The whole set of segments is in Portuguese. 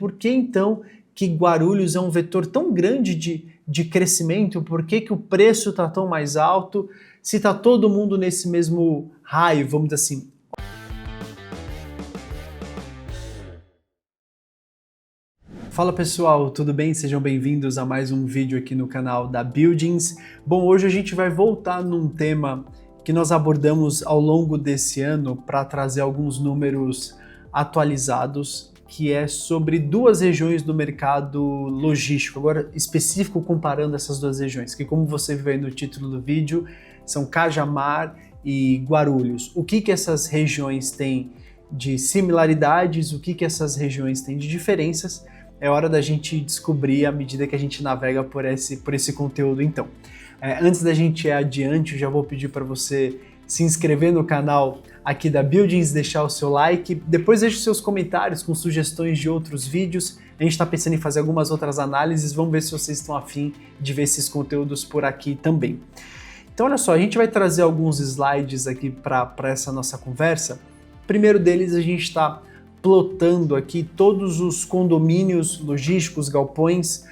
por que então que Guarulhos é um vetor tão grande de crescimento, por que que o preço está tão mais alto, se está todo mundo nesse mesmo raio, vamos dizer assim. Fala pessoal, tudo bem? Sejam bem-vindos a mais um vídeo aqui no canal da Buildings. Bom, hoje a gente vai voltar num tema que nós abordamos ao longo desse ano para trazer alguns números atualizados, que é sobre duas regiões do mercado logístico, agora específico comparando essas duas regiões, que como você viu aí no título do vídeo, são Cajamar e Guarulhos. O que essas regiões têm de similaridades, o que essas regiões têm de diferenças, é hora da gente descobrir à medida que a gente navega por esse conteúdo então. Antes da gente ir adiante, eu já vou pedir para você se inscrever no canal aqui da Buildings, deixar o seu like, depois deixe seus comentários com sugestões de outros vídeos. A gente está pensando em fazer algumas outras análises, vamos ver se vocês estão afim de ver esses conteúdos por aqui também. Então olha só, a gente vai trazer alguns slides aqui para essa nossa conversa. O primeiro deles a gente está plotando aqui todos os condomínios logísticos, galpões,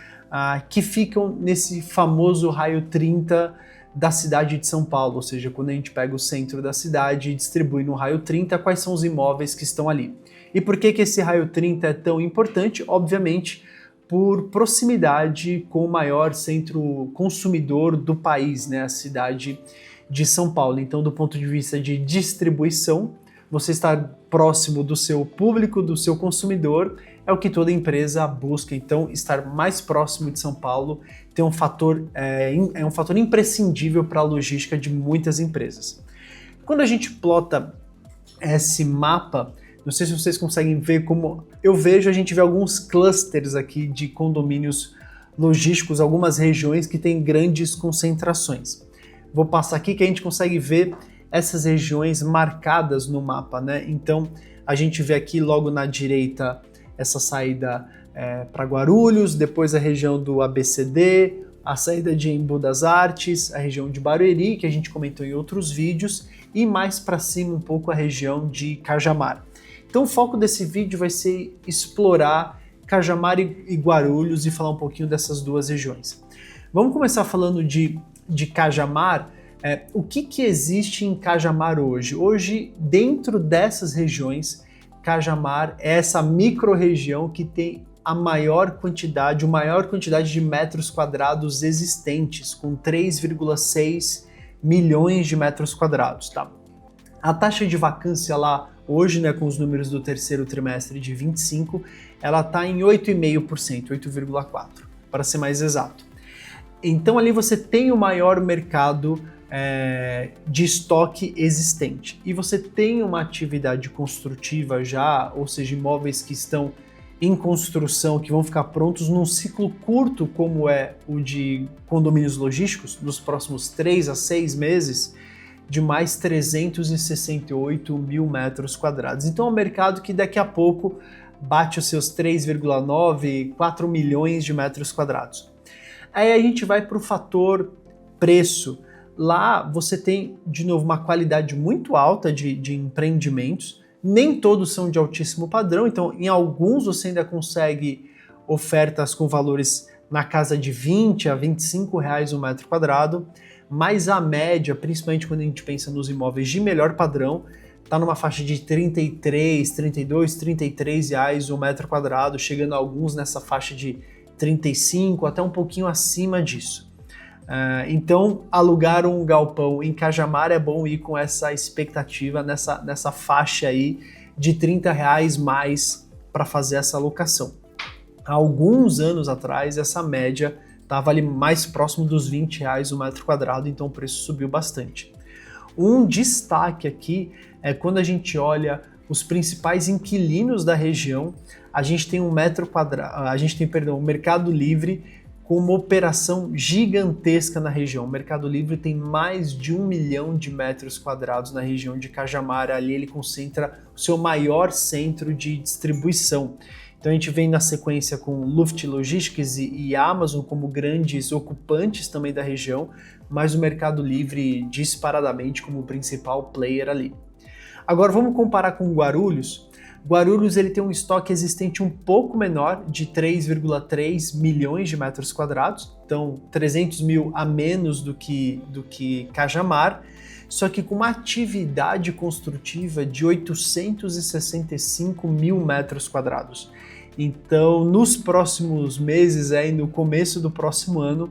que ficam nesse famoso raio 30 da cidade de São Paulo, ou seja, quando a gente pega o centro da cidade e distribui no raio 30, quais são os imóveis que estão ali. E por que esse raio 30 é tão importante? Obviamente, por proximidade com o maior centro consumidor do país, né, a cidade de São Paulo. Então, do ponto de vista de distribuição, você estar próximo do seu público, do seu consumidor, é o que toda empresa busca. Então, estar mais próximo de São Paulo tem um fator imprescindível para a logística de muitas empresas. Quando a gente plota esse mapa, não sei se vocês conseguem ver como eu vejo, a gente vê alguns clusters aqui de condomínios logísticos, algumas regiões que têm grandes concentrações. Vou passar aqui que a gente consegue ver essas regiões marcadas no mapa, né? Então a gente vê aqui logo na direita essa saída para Guarulhos, depois a região do ABCD, a saída de Embu das Artes, a região de Barueri, que a gente comentou em outros vídeos, e mais para cima um pouco a região de Cajamar. Então o foco desse vídeo vai ser explorar Cajamar e Guarulhos e falar um pouquinho dessas duas regiões. Vamos começar falando de Cajamar. O que existe em Cajamar hoje? Hoje, dentro dessas regiões, Cajamar é essa micro-região que tem a maior quantidade de metros quadrados existentes, com 3,6 milhões de metros quadrados. Tá? A taxa de vacância lá, hoje, né, com os números do terceiro trimestre de 25, ela está em 8,5%, 8,4%, para ser mais exato. Então ali você tem o maior mercado de estoque existente e você tem uma atividade construtiva já, ou seja, imóveis que estão em construção, que vão ficar prontos num ciclo curto como é o de condomínios logísticos, nos próximos 3 a 6 meses, de mais 368 mil metros quadrados. Então é um mercado que daqui a pouco bate os seus 3,9, 4 milhões de metros quadrados. Aí a gente vai para o fator preço. Lá você tem, de novo, uma qualidade muito alta de empreendimentos, nem todos são de altíssimo padrão, então em alguns você ainda consegue ofertas com valores na casa de 20 a 25 reais o metro quadrado, mas a média, principalmente quando a gente pensa nos imóveis de melhor padrão, está numa faixa de 33, 32, 33 reais o metro quadrado, chegando a alguns nessa faixa de 35, até um pouquinho acima disso. Então, alugar um galpão em Cajamar é bom ir com essa expectativa, nessa faixa aí de 30 reais mais para fazer essa alocação. Há alguns anos atrás, essa média estava ali mais próximo dos 20 reais o metro quadrado, então o preço subiu bastante. Um destaque aqui é quando a gente olha os principais inquilinos da região, a gente tem o Mercado Livre com uma operação gigantesca na região. O Mercado Livre tem mais de 1 milhão de metros quadrados na região de Cajamar, ali ele concentra o seu maior centro de distribuição. Então a gente vem na sequência com Luft Logistics e Amazon como grandes ocupantes também da região, mas o Mercado Livre disparadamente como o principal player ali. Agora vamos comparar com Guarulhos. Guarulhos ele tem um estoque existente um pouco menor, de 3,3 milhões de metros quadrados, então 300 mil a menos do que Cajamar, só que com uma atividade construtiva de 865 mil metros quadrados. Então, nos próximos meses, no começo do próximo ano,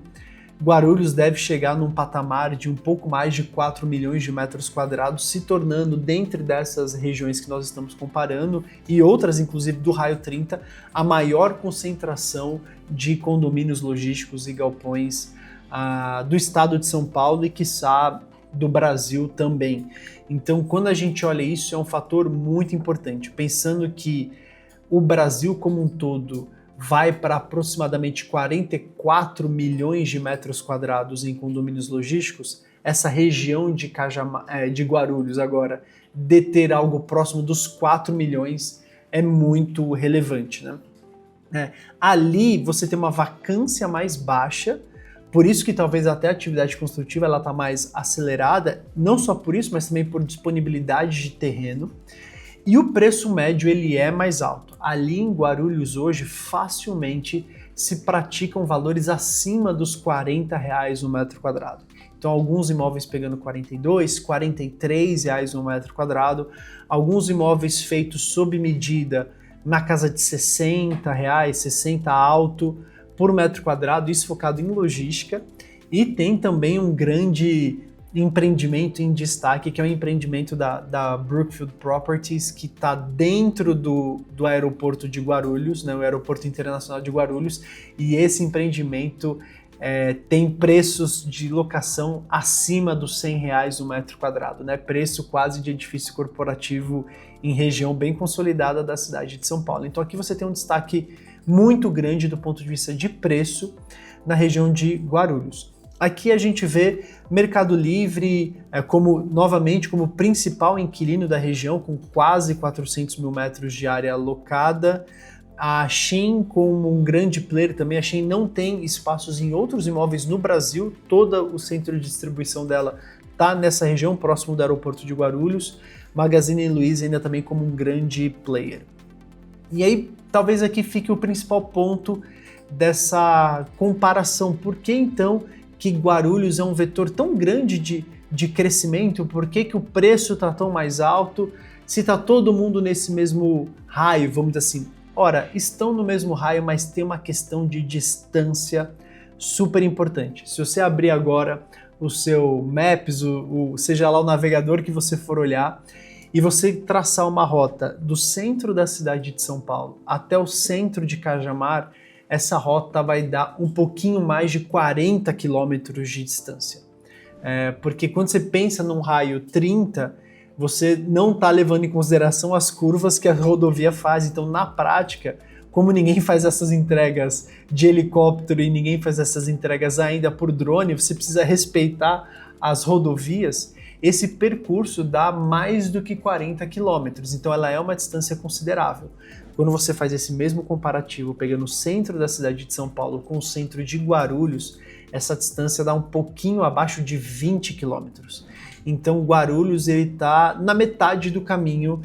Guarulhos deve chegar num patamar de um pouco mais de 4 milhões de metros quadrados, se tornando, dentre dessas regiões que nós estamos comparando, e outras inclusive do Raio 30, a maior concentração de condomínios logísticos e galpões do estado de São Paulo e, quiçá, do Brasil também. Então, quando a gente olha isso, é um fator muito importante, pensando que o Brasil como um todo vai para aproximadamente 44 milhões de metros quadrados em condomínios logísticos. Essa região de Guarulhos agora deter algo próximo dos 4 milhões é muito relevante, né? Ali você tem uma vacância mais baixa, por isso que talvez até a atividade construtiva ela está mais acelerada, não só por isso, mas também por disponibilidade de terreno. E o preço médio ele é mais alto. Ali em Guarulhos hoje facilmente se praticam valores acima dos R$40 no metro quadrado. Então alguns imóveis pegando R$42, R$43 no metro quadrado, alguns imóveis feitos sob medida na casa de R$60, 60 alto por metro quadrado, isso focado em logística. E tem também um grande empreendimento em destaque, que é o empreendimento da Brookfield Properties, que está dentro do aeroporto de Guarulhos, né, o Aeroporto Internacional de Guarulhos, e esse empreendimento tem preços de locação acima dos R$100 no metro quadrado, né, preço quase de edifício corporativo em região bem consolidada da cidade de São Paulo. Então aqui você tem um destaque muito grande do ponto de vista de preço na região de Guarulhos. Aqui a gente vê Mercado Livre novamente como principal inquilino da região, com quase 400 mil metros de área alocada. A Shein como um grande player também. A Shein não tem espaços em outros imóveis no Brasil, todo o centro de distribuição dela está nessa região, próximo do aeroporto de Guarulhos. Magazine Luiza ainda também como um grande player. E aí, talvez aqui fique o principal ponto dessa comparação. Por que então que Guarulhos é um vetor tão grande de crescimento? Por que o preço está tão mais alto? Se está todo mundo nesse mesmo raio, vamos dizer assim. Ora, estão no mesmo raio, mas tem uma questão de distância super importante. Se você abrir agora o seu Maps, seja lá o navegador que você for olhar, e você traçar uma rota do centro da cidade de São Paulo até o centro de Cajamar, essa rota vai dar um pouquinho mais de 40 quilômetros de distância. Porque quando você pensa num raio 30, você não está levando em consideração as curvas que a rodovia faz. Então, na prática, como ninguém faz essas entregas de helicóptero e ninguém faz essas entregas ainda por drone, você precisa respeitar as rodovias. Esse percurso dá mais do que 40 quilômetros, então ela é uma distância considerável. Quando você faz esse mesmo comparativo, pegando o centro da cidade de São Paulo com o centro de Guarulhos, essa distância dá um pouquinho abaixo de 20 quilômetros. Então Guarulhos está na metade do caminho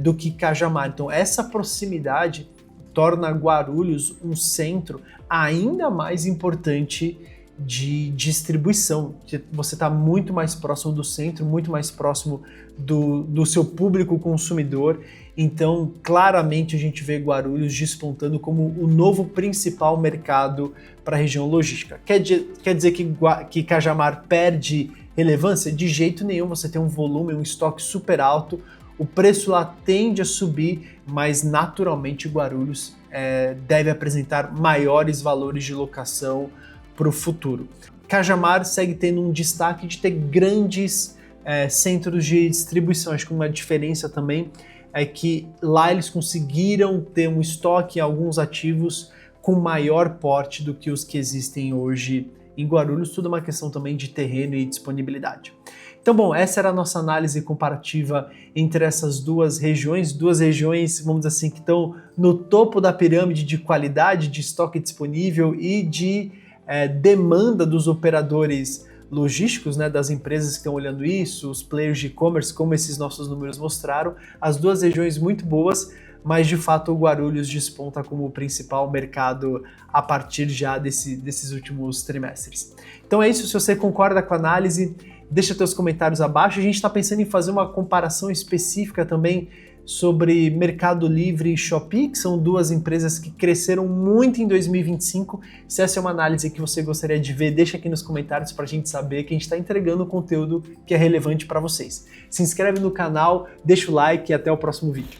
do que Cajamar. Então essa proximidade torna Guarulhos um centro ainda mais importante de distribuição. Você está muito mais próximo do centro, muito mais próximo do seu público consumidor. Então, claramente a gente vê Guarulhos despontando como o novo principal mercado para a região logística. Quer dizer que Cajamar perde relevância? De jeito nenhum. Você tem um volume, um estoque super alto, o preço lá tende a subir, mas naturalmente Guarulhos deve apresentar maiores valores de locação para o futuro. Cajamar segue tendo um destaque de ter grandes centros de distribuição. Acho que uma diferença também é que lá eles conseguiram ter um estoque em alguns ativos com maior porte do que os que existem hoje em Guarulhos. Tudo é uma questão também de terreno e disponibilidade. Então, bom, essa era a nossa análise comparativa entre essas duas regiões, vamos dizer assim, que estão no topo da pirâmide de qualidade, de estoque disponível e de demanda dos operadores logísticos, né, das empresas que estão olhando isso, os players de e-commerce, como esses nossos números mostraram, as duas regiões muito boas, mas de fato o Guarulhos desponta como o principal mercado a partir já desses últimos trimestres. Então é isso, se você concorda com a análise, deixa seus comentários abaixo. A gente está pensando em fazer uma comparação específica também sobre Mercado Livre e Shopee, que são duas empresas que cresceram muito em 2025. Se essa é uma análise que você gostaria de ver, deixa aqui nos comentários para a gente saber que a gente está entregando conteúdo que é relevante para vocês. Se inscreve no canal, deixa o like e até o próximo vídeo.